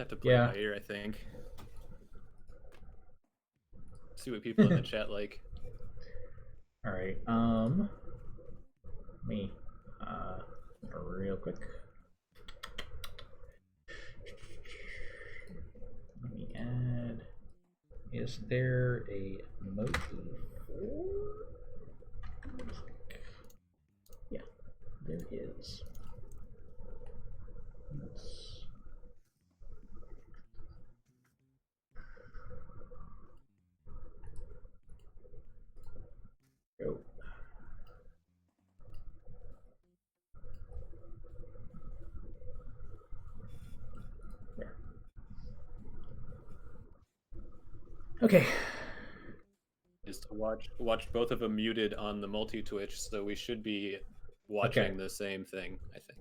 Have to play by ear, I think. See what people in the chat like. All right. Me. Real quick. Let me add. Is there a emoji for? Yeah, there is. Let's... go. There. Okay. Is to watch both of them muted on the multi-Twitch, so we should be watching the same thing, I think.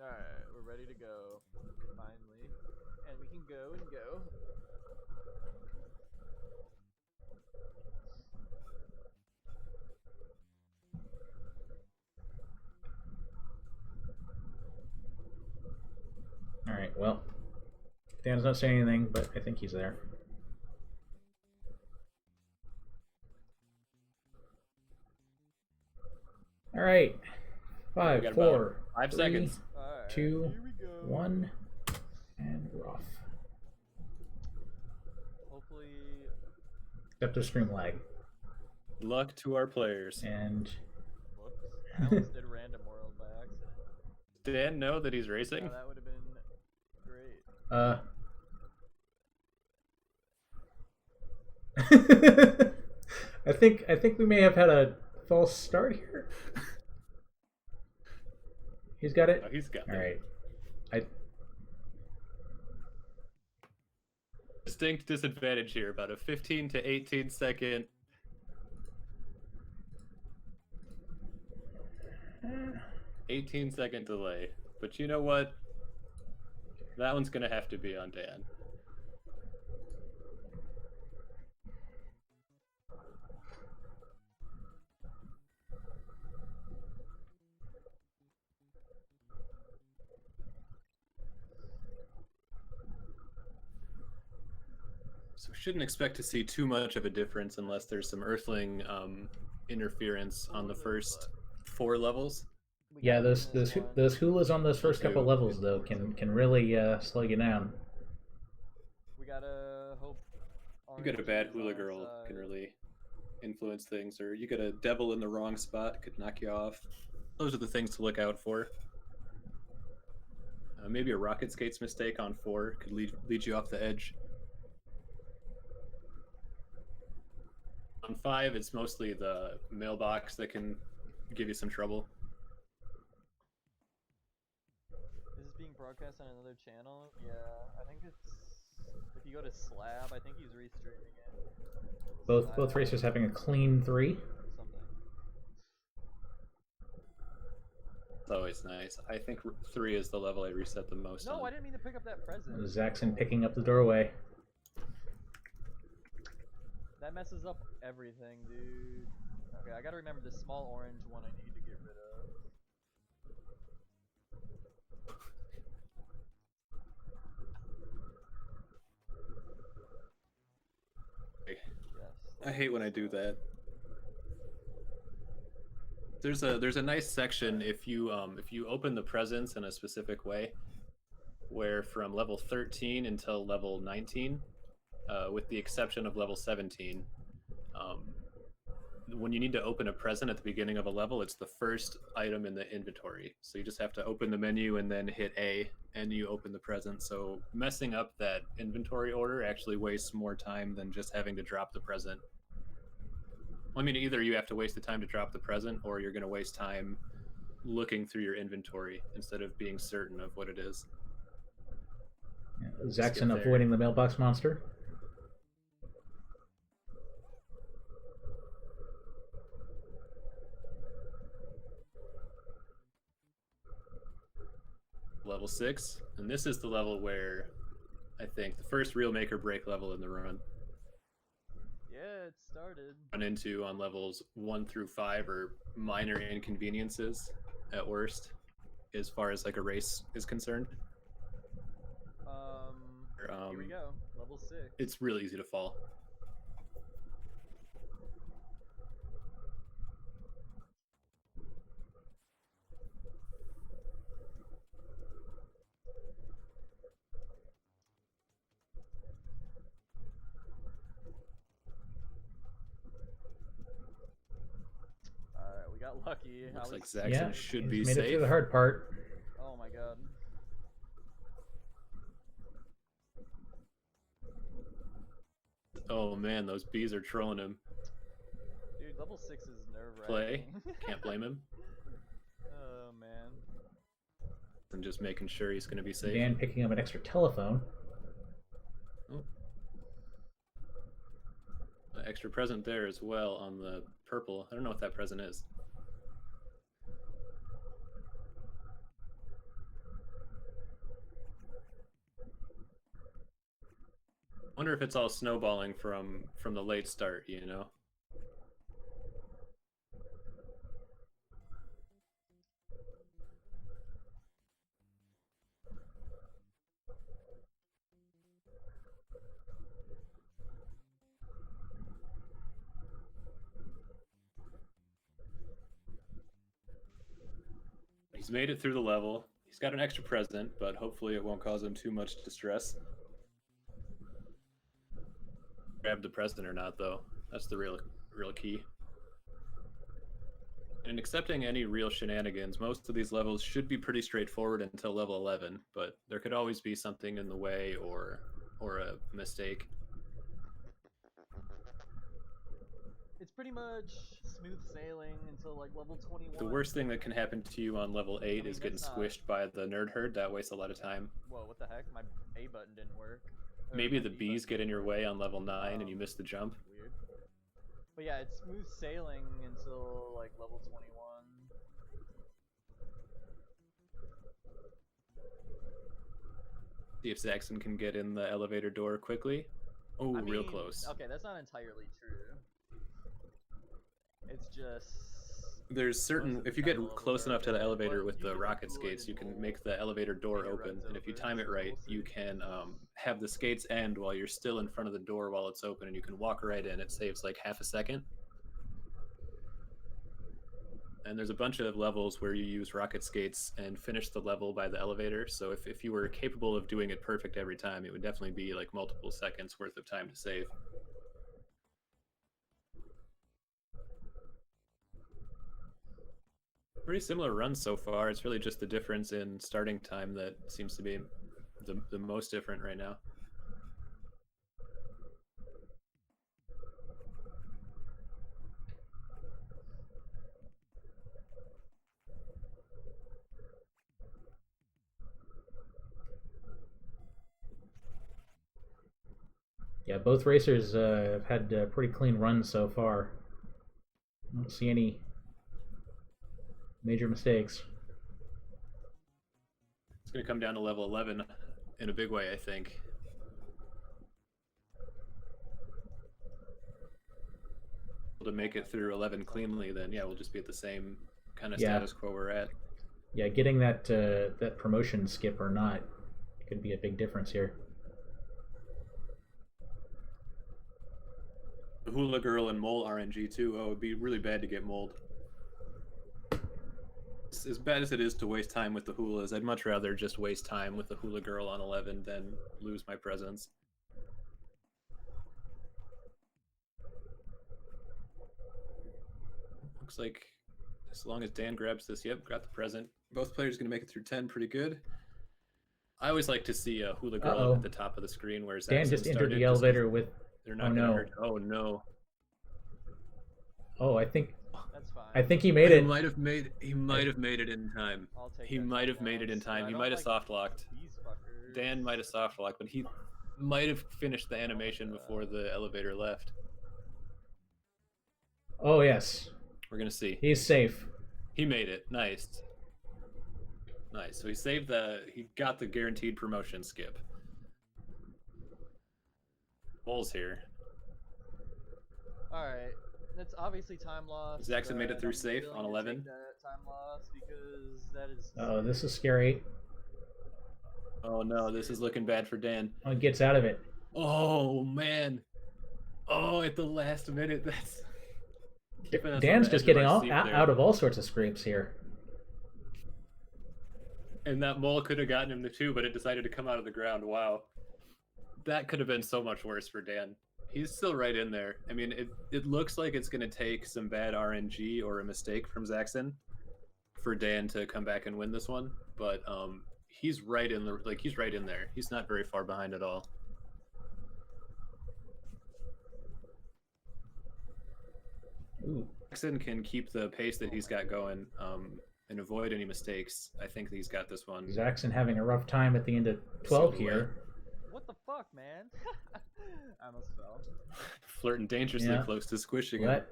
Alright, we're ready to go, finally. And we can go and go. Alright, well, Dan's not saying anything, but I think he's there. Alright. 5, 4, 5 3, seconds. 2, 1, and we're off. Hopefully. Except the stream lag. Luck to our players. And. Whoops. I almost did random world by accident. Did Dan know that he's racing? Yeah, that would have been great. I think we may have had a false start here. He's got it? Oh, he's got it. Alright. Distinct disadvantage here, about a 15 to 18 second. Uh, 18-second delay. But you know what? That one's gonna have to be on Dan. So we shouldn't expect to see too much of a difference unless there's some Earthling interference on the first 4 levels. Yeah, those hulas on those first couple levels though can really slow you down. We gotta hope. You get a bad hula girl can really influence things, or you get a devil in the wrong spot could knock you off. Those are the things to look out for. Maybe a rocket skates mistake on 4 could lead you off the edge. On 5, it's mostly the mailbox that can give you some trouble. This is being broadcast on another channel? Yeah, I think it's... If you go to Slab, I think he's restreaming it. Both racers having a clean 3. Something. It's always nice. I think 3 is the level I reset the most on. No, I didn't mean to pick up that present. Zaxxon picking up the doorway. That messes up everything, dude. Okay, I gotta remember this small orange one I need to get rid of. Yes. I hate when I do that. There's a nice section if you open the presents in a specific way, where from level 13 until level 19, with the exception of level 17, when you need to open a present at the beginning of a level, it's the first item in the inventory. So you just have to open the menu and then hit A, and you open the present. So messing up that inventory order actually wastes more time than just having to drop the present. I mean, either you have to waste the time to drop the present, or you're going to waste time looking through your inventory instead of being certain of what it is. Yeah, Zaxxon avoiding the mailbox monster. level 6, and this is the level where I think the first real make or break level in the run. Yeah, it started. Run into on levels 1 through 5 are minor inconveniences at worst, as far as like a race is concerned. Here we go. Level 6. It's really easy to fall. Alright, we got lucky. Looks like Zach Zaxxon should be made safe. it through the hard part. Oh my god. Oh man, those bees are trolling him. Dude, level 6 is nerve-wracking. Play. Can't blame him. Oh man. And just making sure he's going to be safe. Dan picking up an extra telephone. Oh. An extra present there as well on the purple. I don't know what that present is. I wonder if it's all snowballing from the late start, you know? He's made it through the level. He's got an extra present, but hopefully it won't cause him too much distress. Grab the present or not, though. That's the real key. And accepting any real shenanigans, most of these levels should be pretty straightforward until level 11, but there could always be something in the way or a mistake. It's pretty much smooth sailing until like level 21. The worst thing that can happen to you on level 8 is getting squished by the nerd herd. That wastes a lot of time. Whoa, what the heck? My A button didn't work. Maybe the bees get in your way on level 9 and you miss the jump. Weird. But yeah, it's smooth sailing until like level 21. See if Zaxxon can get in the elevator door quickly. Oh, real close. Okay, that's not entirely true. It's just... There's certain... If you get close enough to the elevator with the rocket skates, you can make the elevator door open. And if you time it right, you can have the skates end while you're still in front of the door while it's open, and you can walk right in. It saves like half a second. And there's a bunch of levels where you use rocket skates and finish the level by the elevator. So if you were capable of doing it perfect every time, it would definitely be like multiple seconds worth of time to save. Pretty similar runs so far. It's really just the difference in starting time that seems to be the most different right now. Yeah, both racers have had pretty clean runs so far. I don't see any major mistakes. It's going to come down to level 11 in a big way, I think. To make it through 11 cleanly, then yeah, we'll just be at the same kind of status quo we're at. Yeah, getting that that promotion skip or not could be a big difference here. The Hula Girl and Mole RNG too. Oh, it'd be really bad to get moled. As bad as it is to waste time with the Hulas, I'd much rather just waste time with the Hula Girl on 11 than lose my presence. Looks like as long as Dan grabs this, yep, got the present. Both players going to make it through 10 pretty good. I always like to see a Hula Girl at the top of the screen where Dan just entered the elevator with... They're not going to hurt. Oh, no. Oh, I think... That's fine. I think he made it. He might have made it in time. He might have made it in time. He might have soft locked. Dan might have soft locked, but he might have finished the animation before the elevator left. Oh, yes. We're going to see. He's safe. He made it. Nice. Nice. So he got the guaranteed promotion skip. Bull's here. Alright. That's obviously time loss. Zaxxon made it through I'm safe willing on to 11. take that time loss because that is. Oh, this is scary. Oh no, this is looking bad for Dan. Oh, he gets out of it. Oh man. Oh, at the last minute, that's. Dan's just getting out of all sorts of scrapes here. And that mole could have gotten him the 2, but it decided to come out of the ground. Wow. That could have been so much worse for Dan. He's still right in there. I mean, it looks like it's going to take some bad RNG or a mistake from Zaxxon for Dan to come back and win this one, but he's right in he's right in there. He's not very far behind at all. Ooh. Zaxxon can keep the pace that he's got going and avoid any mistakes. I think he's got this one. Zaxxon having a rough time at the end of 12 here. What the fuck, man? I almost fell. Flirting dangerously close to squishing him.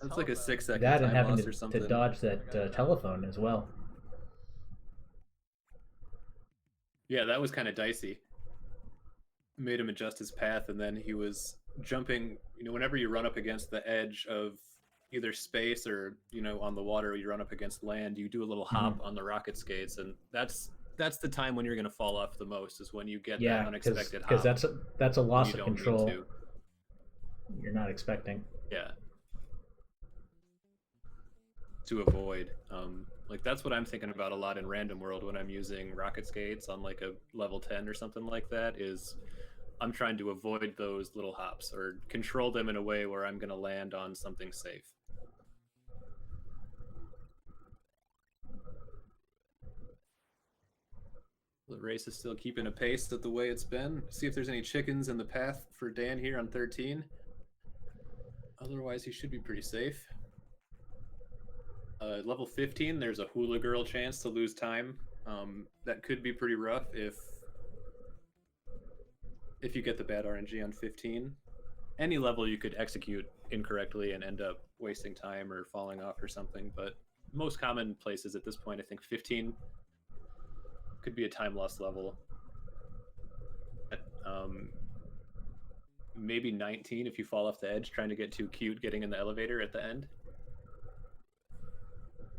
That's like a 6-second that and time having loss or something. to dodge that telephone as well. Yeah, that was kind of dicey. Made him adjust his path, and then he was jumping. You know, whenever you run up against the edge of either space or, you know, on the water, you run up against land, you do a little hop on the rocket skates, and that's the time when you're going to fall off the most, is when you get that unexpected hop. Because that's a loss of control you're not expecting. Yeah. To avoid. Like, that's what I'm thinking about a lot in Random World when I'm using rocket skates on like a level 10 or something like that, is I'm trying to avoid those little hops or control them in a way where I'm going to land on something safe. The race is still keeping a pace at the way it's been. See if there's any chickens in the path for Dan here on 13. Otherwise, he should be pretty safe. Level 15, there's a hula girl chance to lose time. That could be pretty rough if you get the bad RNG on 15. Any level you could execute incorrectly and end up wasting time or falling off or something, but most common places at this point, I think 15 could be a time loss level. Maybe 19 if you fall off the edge trying to get too cute getting in the elevator at the end.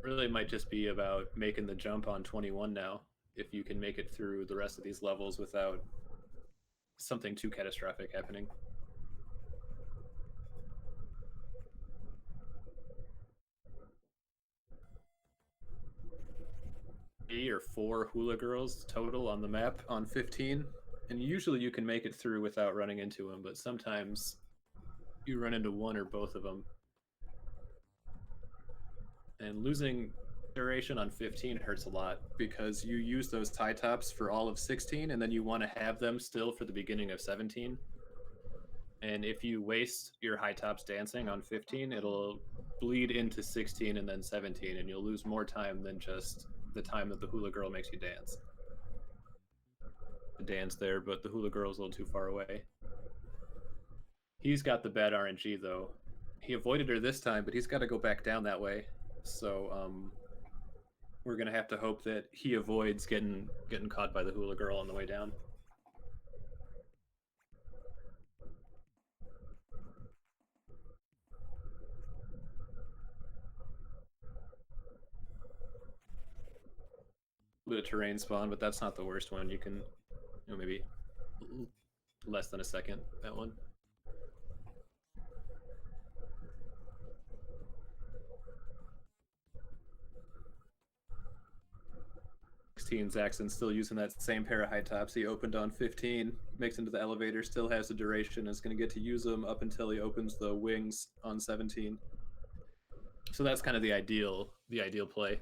Really might just be about making the jump on 21 now, if you can make it through the rest of these levels without something too catastrophic happening. 3 or 4 hula girls total on the map on 15, and usually you can make it through without running into them, but sometimes you run into one or both of them. And losing duration on 15 hurts a lot because you use those tie tops for all of 16 and then you want to have them still for the beginning of 17. And if you waste your high tops dancing on 15, it'll bleed into 16 and then 17, and you'll lose more time than just the time that the hula girl makes you dance. The dance there, but the hula girl's a little too far away. He's got the bad RNG though. He avoided her this time, but he's got to go back down that way. So we're gonna have to hope that he avoids getting caught by the hula girl on the way down. A bit of terrain spawn, but that's not the worst one. You can, you know, maybe less than a second, that one. Zaxxon still using that same pair of high tops he opened on 15, makes into the elevator, still has the duration, is going to get to use them up until he opens the wings on 17. So that's kind of the ideal play.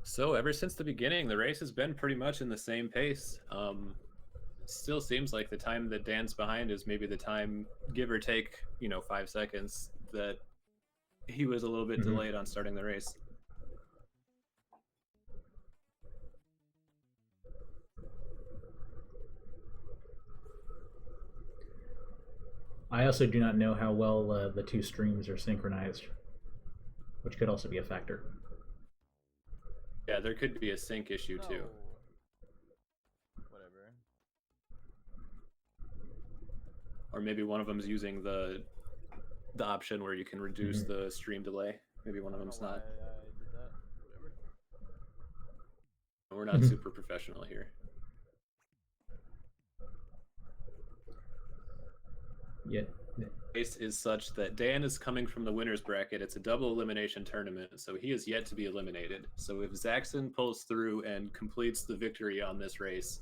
So ever since the beginning, the race has been pretty much in the same pace. Still seems like the time that Dan's behind is maybe the time, give or take, 5 seconds, that he was a little bit delayed on starting the race. I also do not know how well the two streams are synchronized, which could also be a factor. Yeah, there could be a sync issue too. Whatever. Or maybe one of them's using the option where you can reduce the stream delay. Maybe one of them's not. I did that. Whatever. We're not super professional here. Yeah. Race is such that Dan is coming from the winner's bracket. It's a double elimination tournament, so he is yet to be eliminated. So if Zaxxon pulls through and completes the victory on this race,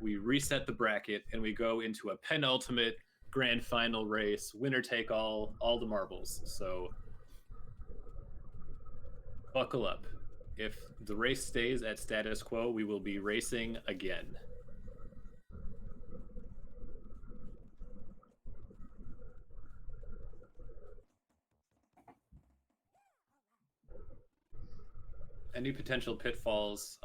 we reset the bracket and we go into a penultimate grand final race, winner take all the marbles. So buckle up. If the race stays at status quo, we will be racing again. Any potential pitfalls?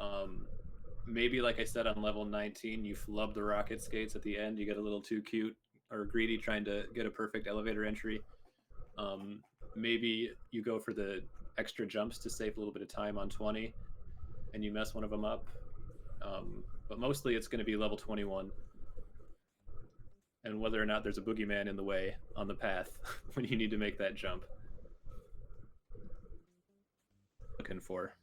Maybe, like I said, on level 19, you flub the rocket skates at the end. You get a little too cute or greedy trying to get a perfect elevator entry. Maybe you go for the extra jumps to save a little bit of time on 20 and you mess one of them up. But mostly it's going to be level 21. And whether or not there's a boogeyman in the way on the path when you need to make that jump. Looking for.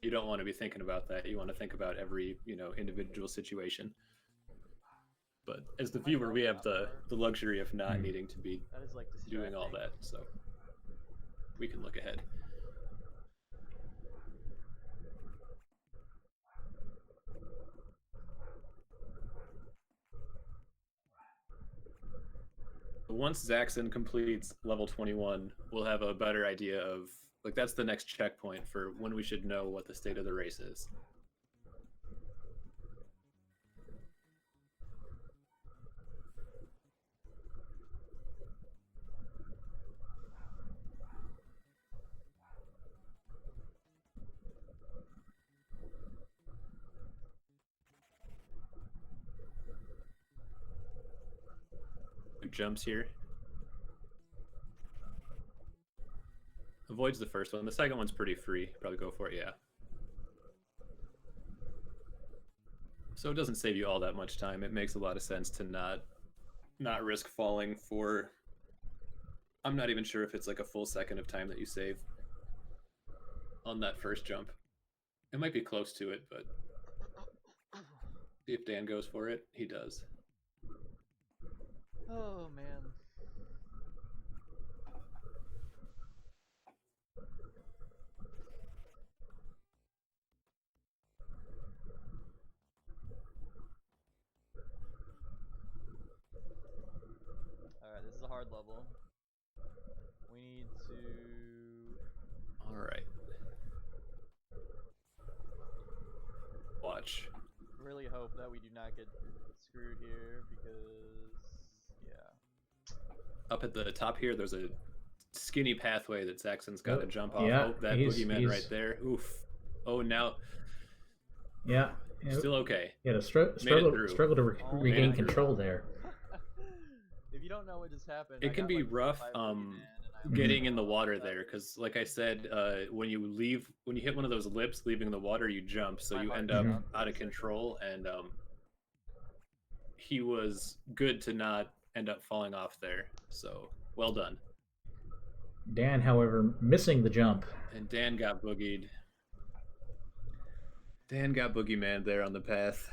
You don't want to be thinking about that. You want to think about every, individual situation. But as the viewer, we have the luxury of not needing to be doing all that, so we can look ahead. Once Zaxxon completes level 21, we'll have a better idea of, that's the next checkpoint for when we should know what the state of the race is. Jumps here. Avoids the first one. The second one's pretty free. Probably go for it, yeah. So it doesn't save you all that much time. It makes a lot of sense to not risk falling for... I'm not even sure if it's like a full second of time that you save on that first jump. It might be close to it, but see if Dan goes for it. He does. Oh, man. Alright, this is a hard level. We need to... Alright. Watch. Really hope that we do not get screwed here because, yeah. Up at the top here, there's a skinny pathway that Zaxxon's got to jump off. Yeah, oh, that boogeyman right there. Oof. Oh, now. Yeah. Still okay. Yeah, to struggle to regain control there. If you don't know what just happened, it can be rough getting in the water there because, like I said, when you hit one of those lips, leaving the water, you jump, so you end up out of control. And he was good to not end up falling off there. So well done. Dan, however, missing the jump. And Dan got boogied. Dan got boogeyman there on the path.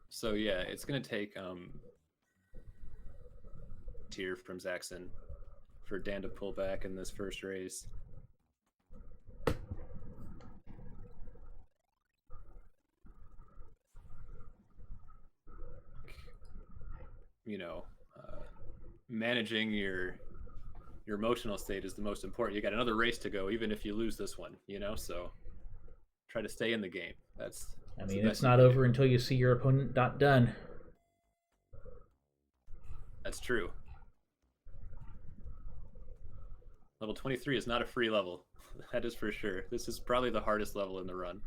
So yeah, it's gonna take tier from Zaxxon for Dan to pull back in this first race. Managing your emotional state is the most important. You got another race to go, even if you lose this one, so try to stay in the game. That's I mean, it's not over until you see your opponent done. That's true. Level 23 is not a free level. That is for sure. This is probably the hardest level in the run.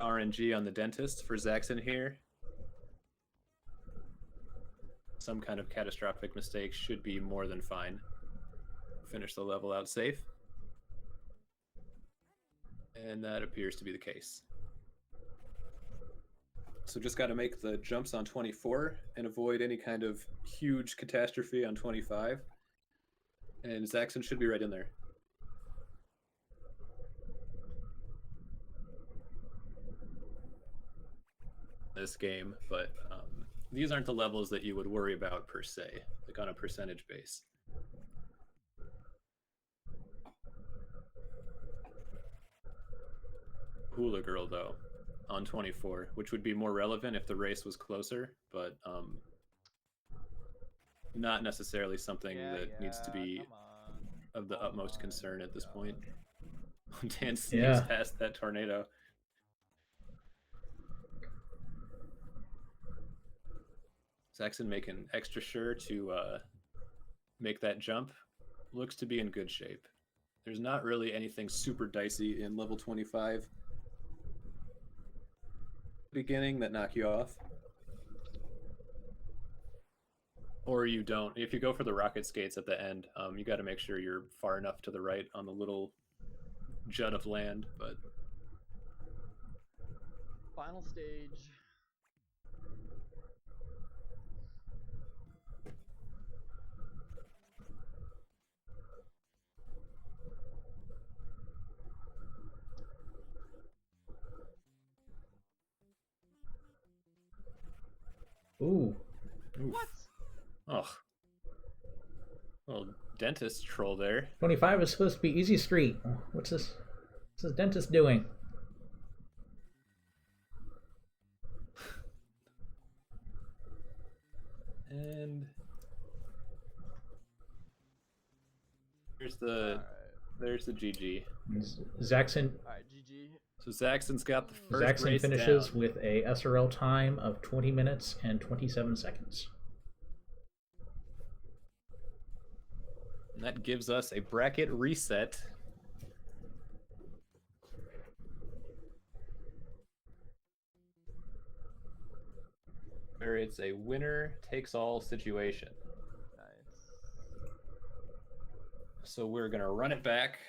RNG on the dentist for Zaxxon here. Some kind of catastrophic mistake should be more than fine. Finish the level out safe. And that appears to be the case. So just got to make the jumps on 24 and avoid any kind of huge catastrophe on 25. And Zaxxon should be right in there. This game, but these aren't the levels that you would worry about per se, like on a percentage base. Hula Girl, though, on 24, which would be more relevant if the race was closer, but not necessarily something that needs to be of the utmost concern at this point. Dan sneaks past that tornado. Zaxxon making extra sure to make that jump. Looks to be in good shape. There's not really anything super dicey in level 25 beginning that knock you off. Or you don't. If you go for the rocket skates at the end, you got to make sure you're far enough to the right on the little jut of land. But final stage. Ooh. What? Oh. Little dentist troll there. 25 is supposed to be easy street. What's this? What's this dentist doing? And there's the GG. Zaxxon. Alright, GG. So Zaxxon's got the first Zaxxon race finishes down. with a SRL time of 20 minutes and 27 seconds. And that gives us a bracket reset. Where it's a winner takes all situation. Nice. So we're going to run it back.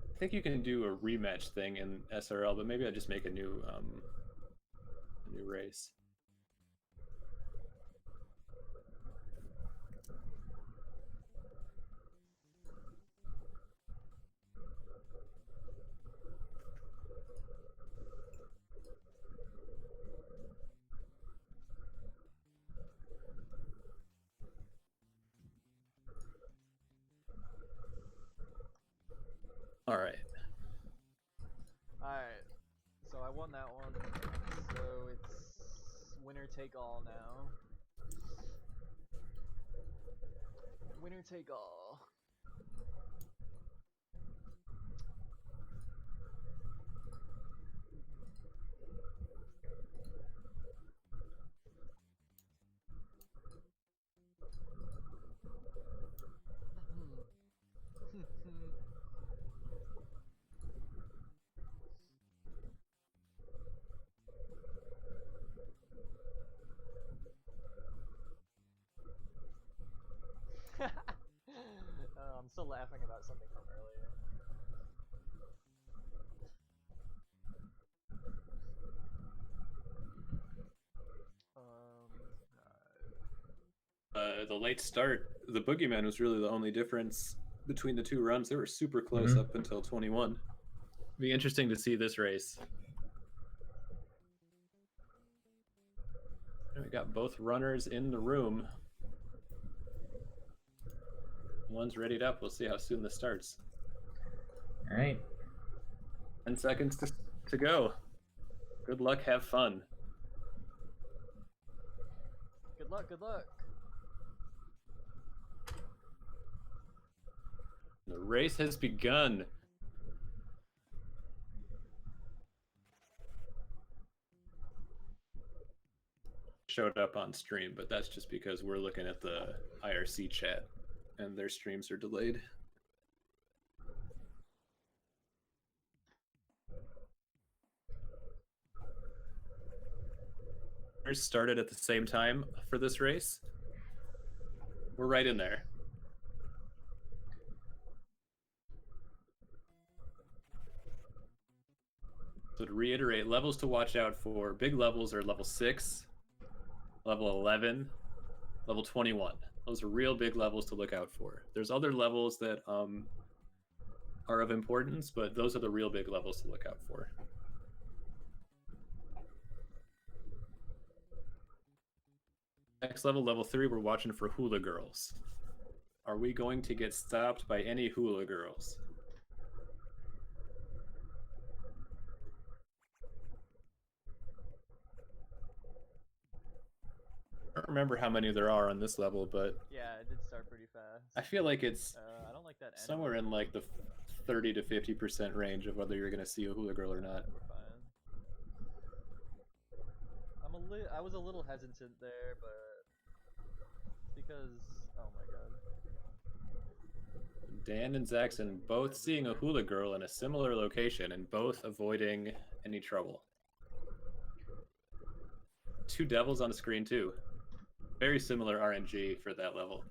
I think you can do a rematch thing in SRL, but maybe I just make a new race. All right. Alright. So I won that one. So it's winner take all now. Winner take all. I'm still laughing about something from earlier. The late start, the Boogeyman was really the only difference between the two runs. They were super close up until 21. Be interesting to see this race. And we got both runners in the room. One's readied up. We'll see how soon this starts. All right. 10 seconds to go. Good luck. Have fun. Good luck, good luck. The race has begun. Showed up on stream, but that's just because we're looking at the IRC chat and their streams are delayed. Started at the same time for this race. We're right in there. So to reiterate, levels to watch out for, big levels are level 6, level 11, level 21. Those are real big levels to look out for. There's other levels that are of importance, but those are the real big levels to look out for. Next level, level 3, we're watching for hula girls. Are we going to get stopped by any hula girls? I don't remember how many there are on this level, but Yeah, it did start pretty fast. I feel like it's I don't like that. somewhere in like the 30 to 50% range of whether you're going to see a hula girl or not. We're fine. I was a little hesitant there, but because oh my god. Dan and Zaxxon both seeing a hula girl in a similar location and both avoiding any trouble. 2 devils on the screen too. Very similar RNG for that level.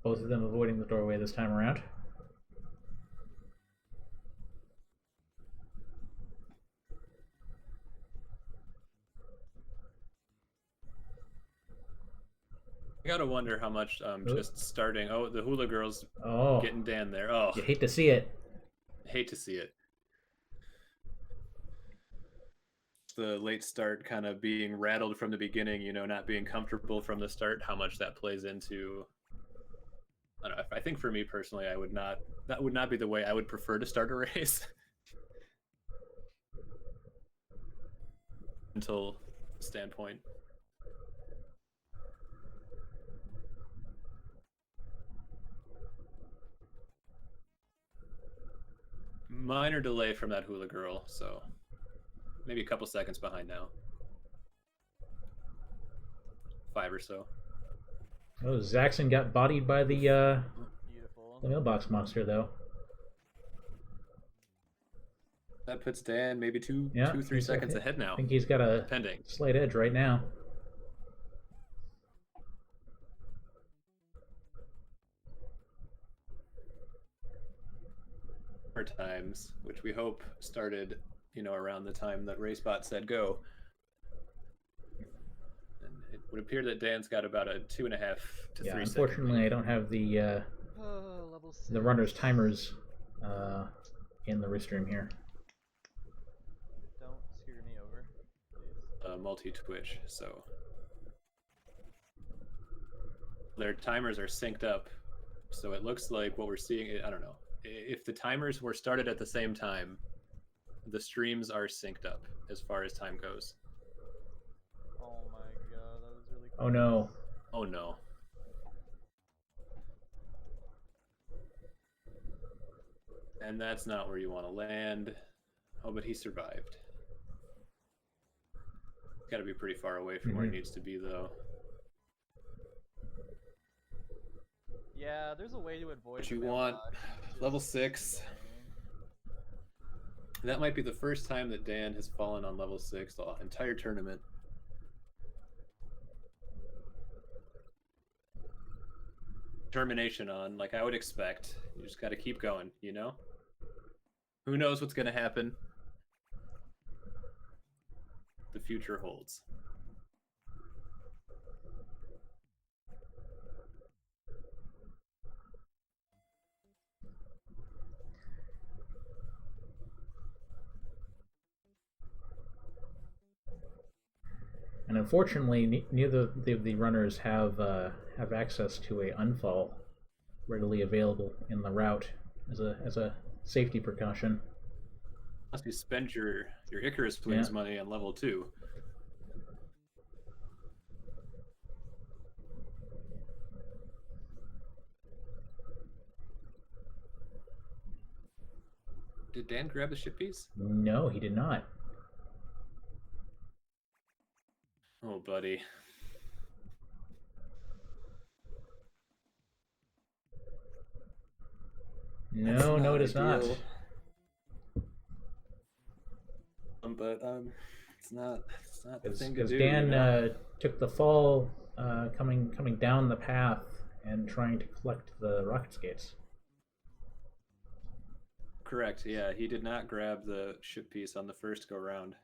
Both of them avoiding the doorway this time around. I gotta wonder how much just starting. Oh, the hula girl's getting Dan there. Oh, you hate to see it. Hate to see it. The late start kind of being rattled from the beginning, you know, not being comfortable from the start, how much that plays into. I don't know. I think for me personally, that would not be the way I would prefer to start a race. Until standpoint. Minor delay from that hula girl, so maybe a couple seconds behind now. 5 or so. Oh, Zaxxon got bodied by the Beautiful. The mailbox monster, though. That puts Dan maybe 2, 3 seconds ahead now. I think he's got a slight edge right now. Times, which we hope started, you know, around the time that RaceBot said go. And it would appear that Dan's got about a 2.5 to 3 second. Unfortunately, I don't have the runner's timers in the restream here. Don't screw me over, please. Multi-Twitch, so their timers are synced up, so it looks like what we're seeing. I don't know. If the timers were started at the same time, the streams are synced up as far as time goes. Oh my god, that was really close. Oh no. Oh no. And that's not where you want to land. Oh, but he survived. Got to be pretty far away from where he needs to be, though. Yeah, there's a way to avoid. But you want level 6. That might be the first time that Dan has fallen on level 6 the entire tournament. Determination on, like I would expect. You just got to keep going, you know? Who knows what's going to happen? The future holds. I know unfortunately, neither of the runners have access to a unfall readily available in the route as a safety precaution. Unless you spend your Icarus Wings money on level 2. Did Dan grab the ship piece? No, he did not. Oh, buddy. No, no, it is not. But it's not the thing to Because do. Dan You know? took the fall coming down the path and trying to collect the rocket skates. Correct. Yeah, he did not grab the ship piece on the first go round.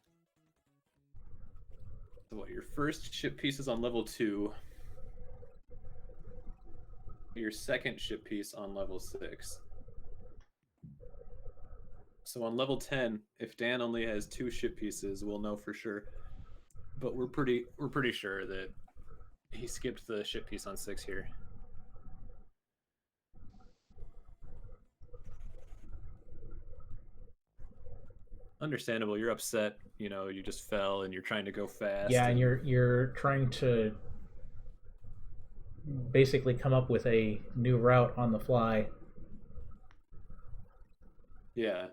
So what? Your first ship piece is on level 2. Your second ship piece on level 6. So on level 10, if Dan only has 2 ship pieces, we'll know for sure. But we're pretty sure that he skipped the ship piece on 6 here. Understandable. You're upset. You know, you just fell and you're trying to go fast. Yeah, and you're trying to basically come up with a new route on the fly. Yeah.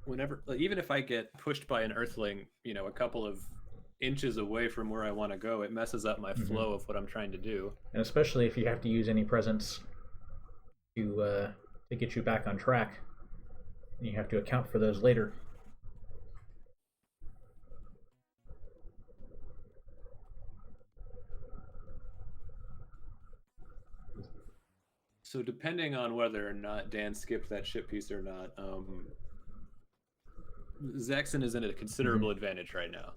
Whenever, even if I get pushed by an Earthling, you know, a couple of inches away from where I want to go, it messes up my flow of what I'm trying to do. And especially if you have to use any presents to get you back on track, you have to account for those later. So depending on whether or not Dan skipped that ship piece or not, Zaxxon is in a considerable advantage right now.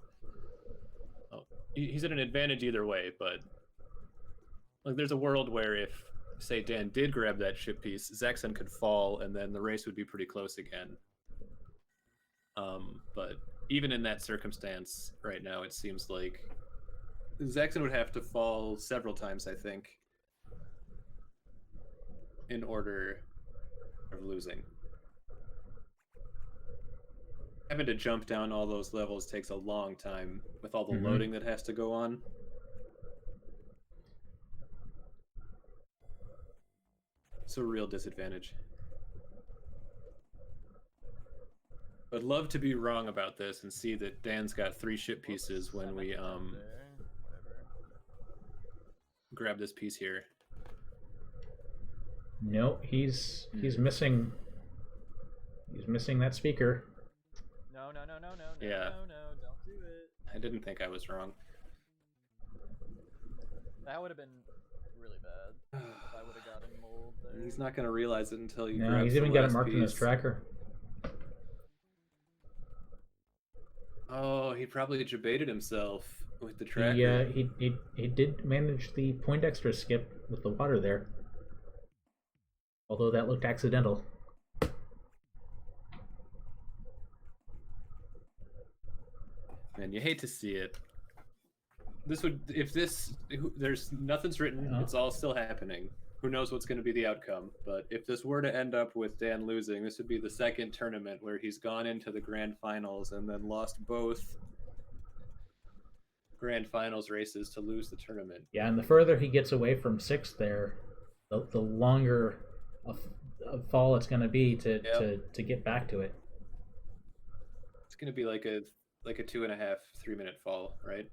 Oh, he's at an advantage either way, but like there's a world where if, say, Dan did grab that ship piece, Zaxxon could fall, and then the race would be pretty close again. But even in that circumstance, right now, it seems like Zaxxon would have to fall several times, I think, in order of losing. Having to jump down all those levels takes a long time with all the loading that has to go on. It's a real disadvantage. I'd love to be wrong about this and see that Dan's got 3 ship pieces when we grab this piece here. No, he's missing. He's missing that speaker. No, Yeah. don't do it. I didn't think I was wrong. That would have been really bad if I would have gotten mold there. He's not going to realize it until you No, grab he's the even got it last marked in his piece. tracker. Oh, he probably debated himself with the tracker. He did manage the Poindexter skip with the water there, although that looked accidental. Man, you hate to see it. This would, if this, there's nothing's written. It's all still happening. Who knows what's going to be the outcome? But if this were to end up with Dan losing, this would be the second tournament where he's gone into the grand finals and then lost both grand finals races to lose the tournament. Yeah, and the further he gets away from 6th there, the longer a fall it's going to be to get back to it. It's going to be like a 2.5, 3 minute fall, right?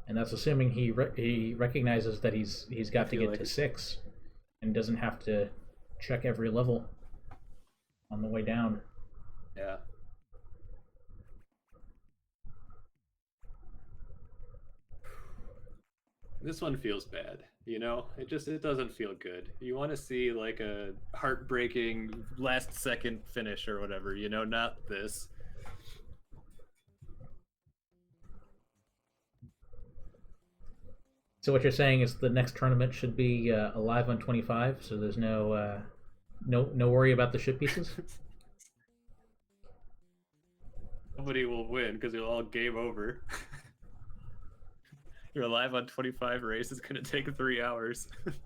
And that's assuming he recognizes that he's got to get to 6 and doesn't have to check every level on the way down. Yeah. This one feels bad, you know? It doesn't feel good. You want to see like a heartbreaking last second finish or whatever, you know, not this. So what you're saying is the next tournament should be alive on 25, so there's no worry about the ship pieces? Nobody will win because it'll all game over. You're alive on 25 race. It's going to take 3 hours. What's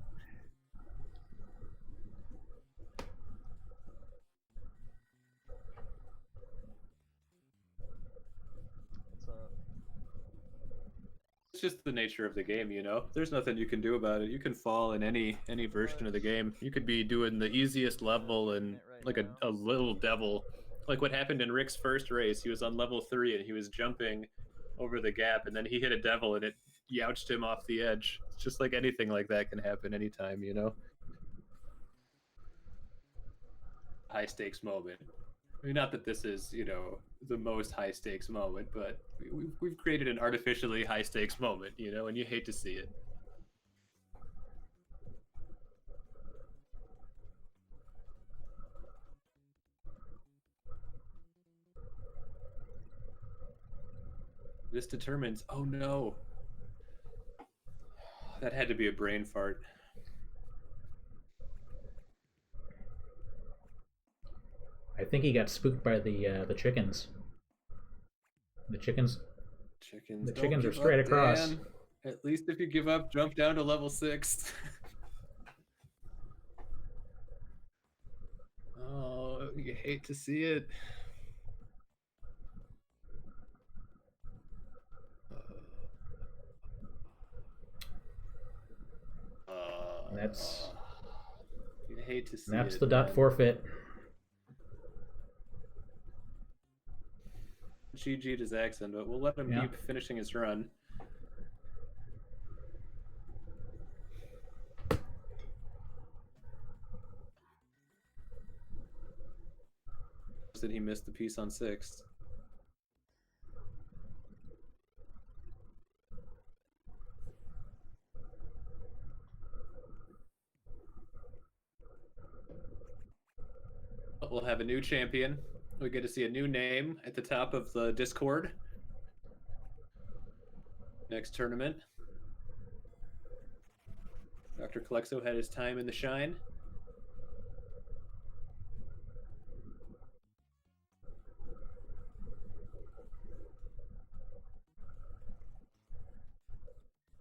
up? It's just the nature of the game, you know. There's nothing you can do about it. You can fall in any version of the game. You could be doing the easiest level and Right like now. a little devil, like what happened in Rick's first race. He was on level 3 and he was jumping over the gap, and then he hit a devil and it youched him off the edge. It's just like anything like that can happen anytime, you know. High stakes moment. I mean, not that this is, you know, the most high stakes moment, but we've created an artificially high stakes moment, you know, and you hate to see it. This determines, oh no, that had to be a brain fart. I think he got spooked by the chickens. The chickens. Chickens. The Don't chickens are give straight up, across. Dan. At least if you give up, jump down to level 6. Oh, you hate to see it. That's You hate to see that's it, the dot man. forfeit. GG to Zaxxon, but we'll let him Yeah. keep finishing his run. That he missed the piece on 6. We'll have a new champion. We get to see a new name at the top of the Discord. Next tournament. Dr. Kalexo had his time in the shine.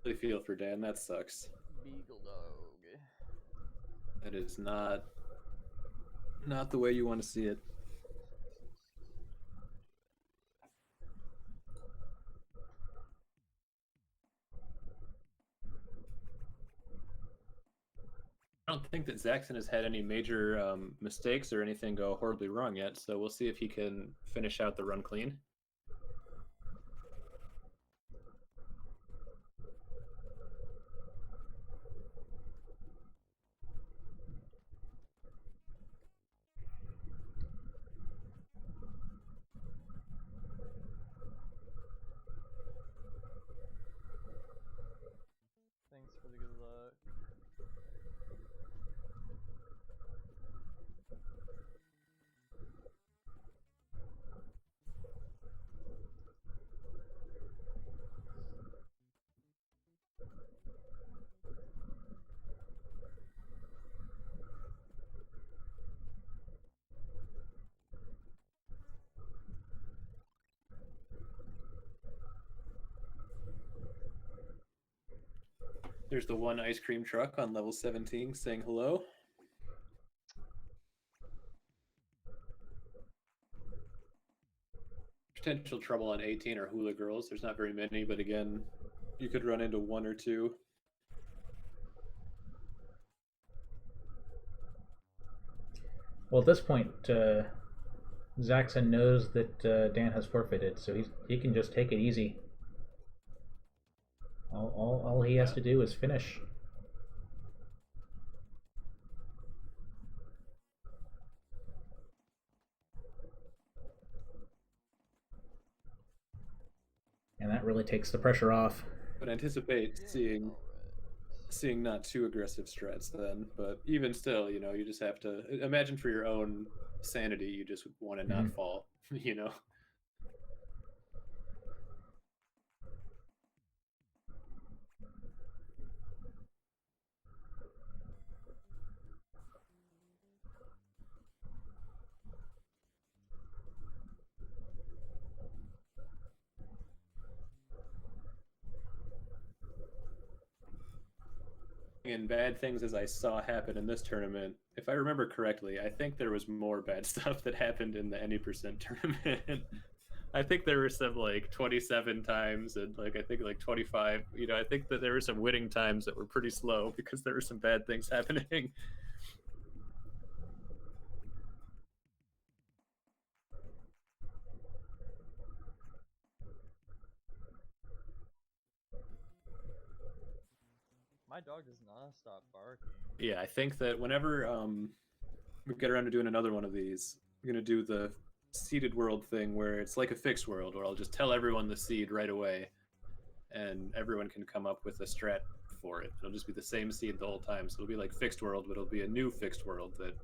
Really feel for Dan. That sucks. Beagle dog. That is not the way you want to see it. I don't think that Zaxxon has had any major mistakes or anything go horribly wrong yet, so we'll see if he can finish out the run clean. Thanks for the good luck. There's the one ice cream truck on level 17 saying hello. Potential trouble on 18 are hula girls. There's not very many, but again, you could run into 1 or 2. Well, at this point, Zaxxon knows that Dan has forfeited, so he can just take it easy. All he has to do is finish. And that really takes the pressure off. But anticipate seeing not too aggressive strats then. But even still, you know, you just have to imagine for your own sanity, you just want to not fall, you know. and bad things as I saw happen in this tournament, if I remember correctly, I think there was more bad stuff that happened in the any percent tournament. I think there were some like 27 times and like I think like 25. You know, I think that there were some winning times that were pretty slow because there were some bad things happening. My dog does not stop barking. Yeah, I think that whenever we get around to doing another one of these, we're gonna do the seeded world thing where it's like a fixed world where I'll just tell everyone the seed right away and everyone can come up with a strat for it. It'll just be the same seed the whole time. So it'll be like fixed world, but it'll be a new fixed world that,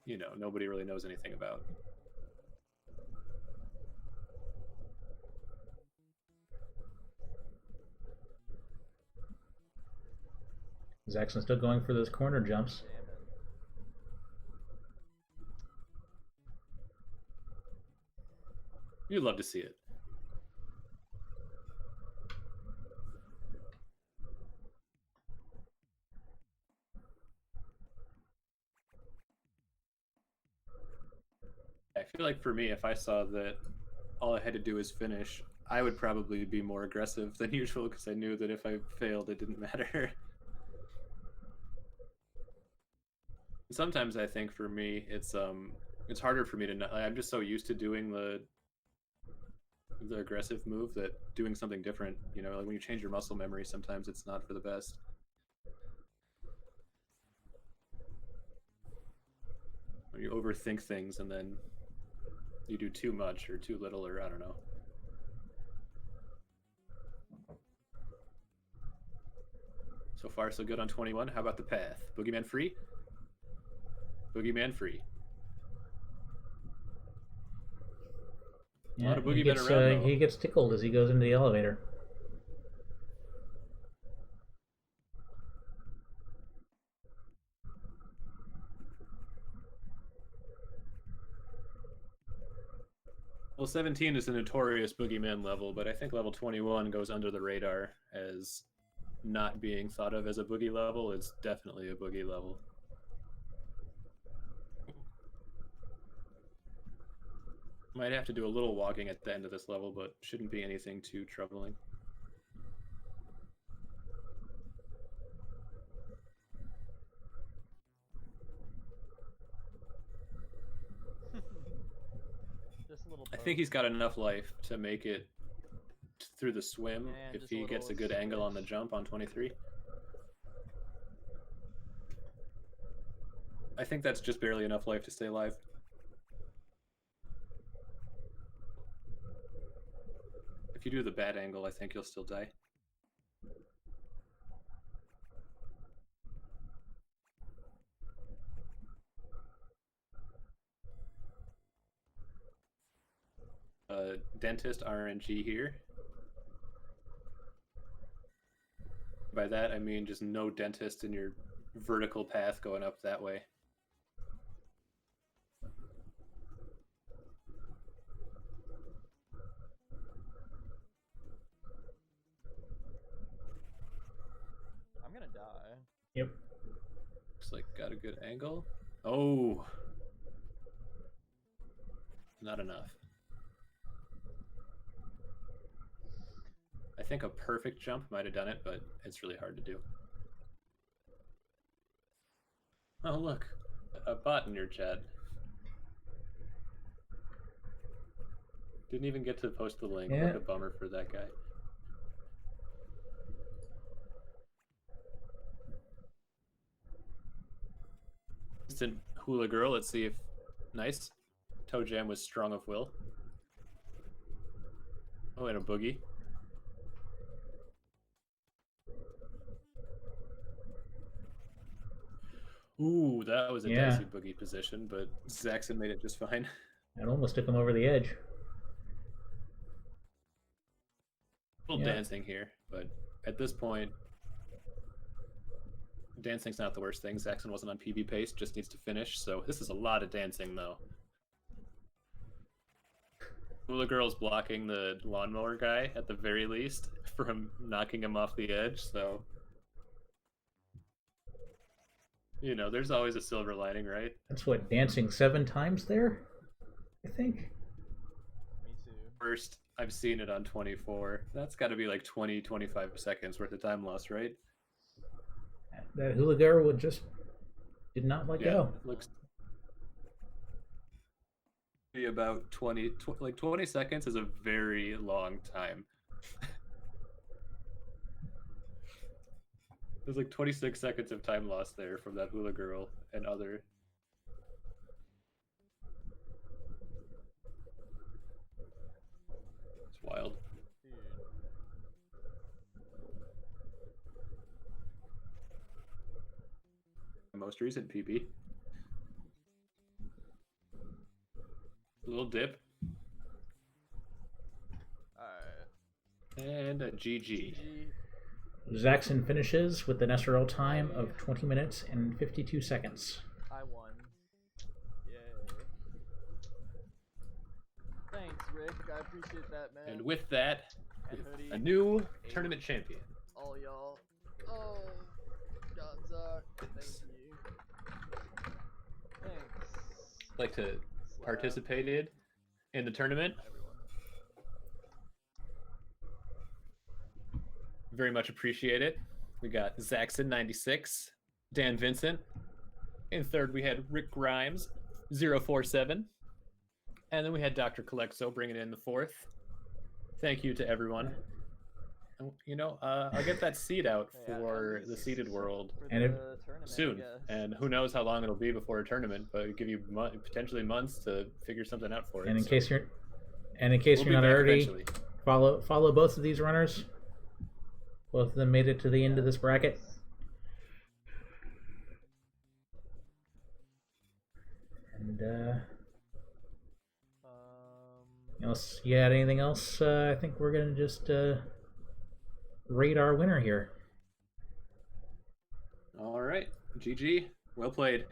you know, nobody really knows anything about. Zaxxon still going for those corner jumps. Jamming. You'd love to see it. I feel like for me, if I saw that all I had to do was finish, I would probably be more aggressive than usual because I knew that if I failed, it didn't matter. Sometimes I think for me, it's harder for me to not. I'm just so used to doing the aggressive move that doing something different, you know, like when you change your muscle memory, sometimes it's not for the best. When you overthink things and then you do too much or too little, or I don't know. So far, so good on 21. How about the path? Boogeyman free? Boogeyman free. A lot of he boogeymen gets, around, though. he gets tickled as he goes into the elevator. Well, 17 is a notorious boogeyman level, but I think level 21 goes under the radar as not being thought of as a boogie level. It's definitely a boogie level. Might have to do a little walking at the end of this level, but shouldn't be anything too troubling. Just a little. I think he's got enough life to make it through the swim And if just a he gets a little good angle on the switch. jump on 23. I think that's just barely enough life to stay alive. If you do the bad angle, I think you'll still die. Dentist RNG here. By that, I mean just no dentist in your vertical path going up that way. I'm gonna die. Yep. Looks like got a good angle. Oh, not enough. I think a perfect jump might have done it, but it's really hard to do. Oh, look, a bot in your chat. Didn't even get to post the link. Yeah. What a bummer for that guy. Instant hula girl. Let's see if nice. ToeJam was strong of will. Oh, and a boogie. Ooh, that was a Yeah. dicey boogie position, but Zaxxon made it just fine. It almost took him over the edge. A little Yeah. dancing here, but at this point, dancing's not the worst thing. Zaxxon wasn't on PB pace, just needs to finish, so this is a lot of dancing, though. Hula Girl's blocking the lawnmower guy, at the very least, from knocking him off the edge, so You know, there's always a silver lining, right? That's what, dancing 7 times there? I think. Me too. First, I've seen it on 24. That's got to be like 20, 25 seconds worth of time loss, right? That hula girl would just did not let go. It looks be about 20, like 20 seconds is a very long time. There's like 26 seconds of time lost there from that hula girl and other. It's wild. Dude. The most recent PB. Little dip. Alright. And a GG. GG. Zaxxon finishes with an SRL time of 20 minutes and 52 seconds. I won. Yay. Thanks, Rick. I appreciate that, man. And with that, And Hoodie, a new tournament champion. all y'all. Oh, Gonza, thank you. Thanks. Like to Slab. participated in the tournament. Everyone. Very much appreciate it. We got Zaxxon 96, Dan Vincent. In third, we had Rick Grimes 047. And then we had Dr. Colexo bringing in the fourth. Thank you to everyone. And, you know, I'll get that seed out Yeah, for the seeded world For And the if- tournament, I soon. guess. And who knows how long it'll be before a tournament, but it'll give you potentially months to figure something out for it. And in so case you're we'll be not back already, eventually. follow both of these runners. Both of them made it to the end of this bracket. And unless you had anything else, I think we're gonna just rate our winner here. All right. GG. Well played.